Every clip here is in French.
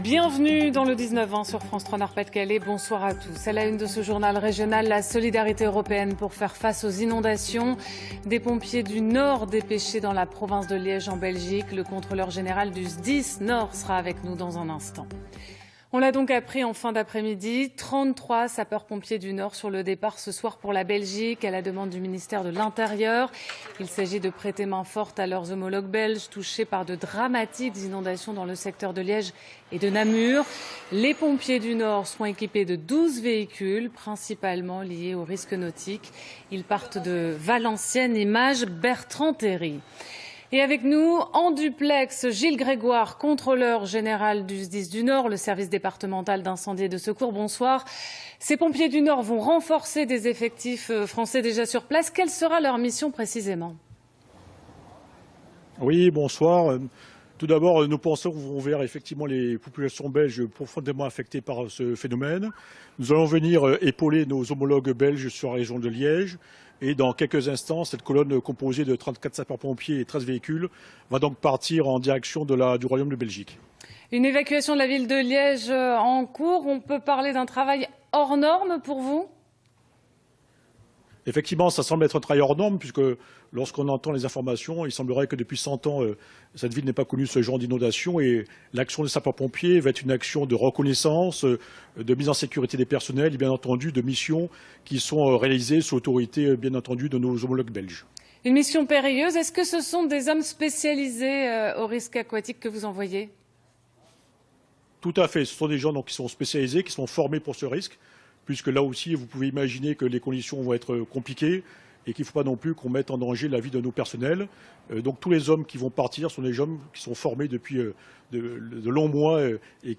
Bienvenue dans le 19-20 sur France 3 Nord-Pas-de-Calais. Bonsoir à tous. À la une de ce journal régional, la solidarité européenne pour faire face aux inondations. Des pompiers du Nord dépêchés dans la province de Liège en Belgique. Le contrôleur général du SDIS Nord sera avec nous dans un instant. On l'a donc appris en fin d'après-midi, 33 sapeurs-pompiers du Nord sur le départ ce soir pour la Belgique à la demande du ministère de l'Intérieur. Il s'agit de prêter main forte à leurs homologues belges touchés par de dramatiques inondations dans le secteur de Liège et de Namur. Les pompiers du Nord seront équipés de 12 véhicules, principalement liés aux risques nautiques. Ils partent de Valenciennes, Image, Bertrand-Terry. Et avec nous, en duplex, Gilles Grégoire, contrôleur général du SDIS du Nord, le service départemental d'incendie et de secours. Bonsoir. Ces pompiers du Nord vont renforcer des effectifs français déjà sur place. Quelle sera leur mission précisément? Oui, bonsoir. Tout d'abord, nos penseurs vont vers effectivement les populations belges profondément affectées par ce phénomène. Nous allons venir épauler nos homologues belges sur la région de Liège. Et dans quelques instants, cette colonne composée de 34 sapeurs-pompiers et 13 véhicules va donc partir en direction du Royaume de Belgique. Une évacuation de la ville de Liège en cours. On peut parler d'un travail hors norme pour vous? Effectivement, ça semble être un travail hors norme, puisque lorsqu'on entend les informations, il semblerait que depuis 100 ans, cette ville n'ait pas connu ce genre d'inondation. Et l'action des sapeurs-pompiers va être une action de reconnaissance, de mise en sécurité des personnels et bien entendu de missions qui sont réalisées sous l'autorité, bien entendu, de nos homologues belges. Une mission périlleuse. Est-ce que ce sont des hommes spécialisés aux risques aquatiques que vous envoyez? Tout à fait. Ce sont des gens qui sont spécialisés, qui sont formés pour ce risque, puisque là aussi, vous pouvez imaginer que les conditions vont être compliquées et qu'il ne faut pas non plus qu'on mette en danger la vie de nos personnels. Donc tous les hommes qui vont partir sont des hommes qui sont formés depuis de longs mois et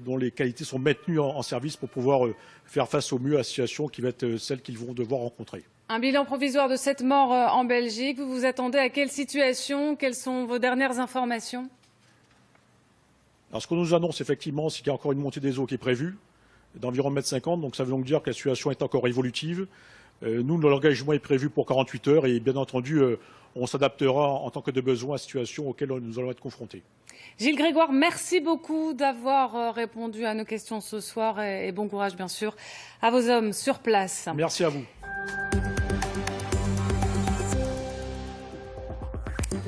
dont les qualités sont maintenues en service pour pouvoir faire face au mieux à la situation qui va être celle qu'ils vont devoir rencontrer. Un bilan provisoire de cette mort en Belgique. Vous vous attendez à quelle situation? Quelles sont vos dernières informations? Alors ce qu'on nous annonce effectivement, c'est qu'il y a encore une montée des eaux qui est prévue d'environ 1,50 m. Donc ça veut donc dire que la situation est encore évolutive. Nous, l'engagement est prévu pour 48 heures et bien entendu, on s'adaptera en tant que de besoin à la situation auquel nous allons être confrontés. Gilles Grégoire, merci beaucoup d'avoir répondu à nos questions ce soir et bon courage bien sûr à vos hommes sur place. Merci à vous.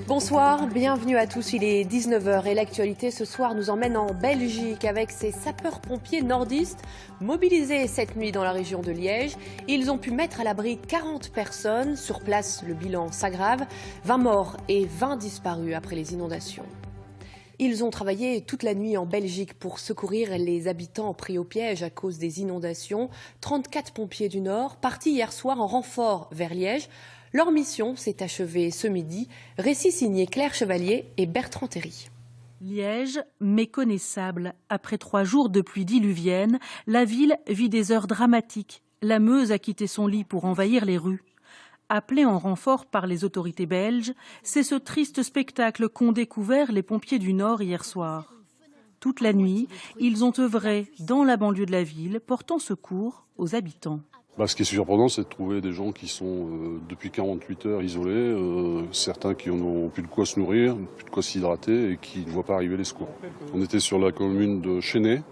Bonsoir, bienvenue à tous, il est 19 h et l'actualité ce soir nous emmène en Belgique avec ces sapeurs-pompiers nordistes mobilisés cette nuit dans la région de Liège. Ils ont pu mettre à l'abri 40 personnes. Sur place, le bilan s'aggrave, 20 morts et 20 disparus après les inondations. Ils ont travaillé toute la nuit en Belgique pour secourir les habitants pris au piège à cause des inondations. 34 pompiers du Nord partis hier soir en renfort vers Liège. Leur mission s'est achevée ce midi. Récit signé Claire Chevalier et Bertrand Terry. Liège, méconnaissable. Après 3 jours de pluie diluvienne, la ville vit des heures dramatiques. La Meuse a quitté son lit pour envahir les rues. Appelés en renfort par les autorités belges, c'est ce triste spectacle qu'ont découvert les pompiers du Nord hier soir. Toute la nuit, ils ont œuvré dans la banlieue de la ville, portant secours aux habitants. Ce qui est surprenant, c'est de trouver des gens qui sont depuis 48 heures isolés, certains qui n'ont plus de quoi se nourrir, plus de quoi s'hydrater et qui ne voient pas arriver les secours. On était sur la commune de Chénet,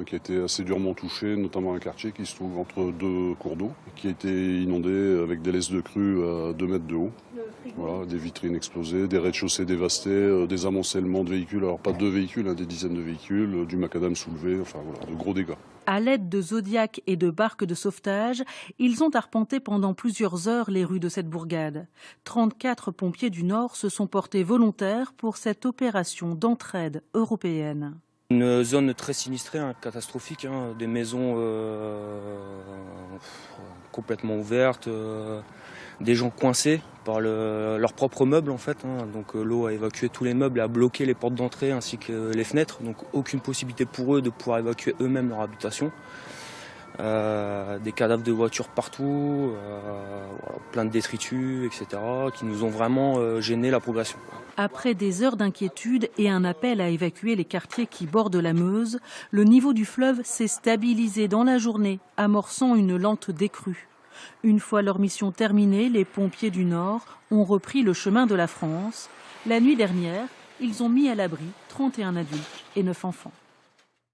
qui a été assez durement touchée, notamment un quartier qui se trouve entre 2 cours d'eau, qui a été inondé avec des laisses de crue à 2 mètres de haut. Voilà, des vitrines explosées, des rez-de-chaussée dévastés, des amoncellements de véhicules, alors pas 2 véhicules, des dizaines de véhicules, du macadam soulevé, enfin voilà, de gros dégâts. À l'aide de Zodiac et de barques de sauvetage, ils ont arpenté pendant plusieurs heures les rues de cette bourgade. 34 pompiers du Nord se sont portés volontaires pour cette opération d'entraide européenne. Une zone très sinistrée, catastrophique, des maisons complètement ouvertes, des gens coincés par leurs propres meubles en fait. Donc l'eau a évacué tous les meubles, a bloqué les portes d'entrée ainsi que les fenêtres. Donc aucune possibilité pour eux de pouvoir évacuer eux-mêmes leur habitation. Des cadavres de voitures partout, plein de détritus, etc. qui nous ont vraiment gêné la progression. Après des heures d'inquiétude et un appel à évacuer les quartiers qui bordent la Meuse, le niveau du fleuve s'est stabilisé dans la journée, amorçant une lente décrue. Une fois leur mission terminée, les pompiers du Nord ont repris le chemin de la France. La nuit dernière, ils ont mis à l'abri 31 adultes et 9 enfants.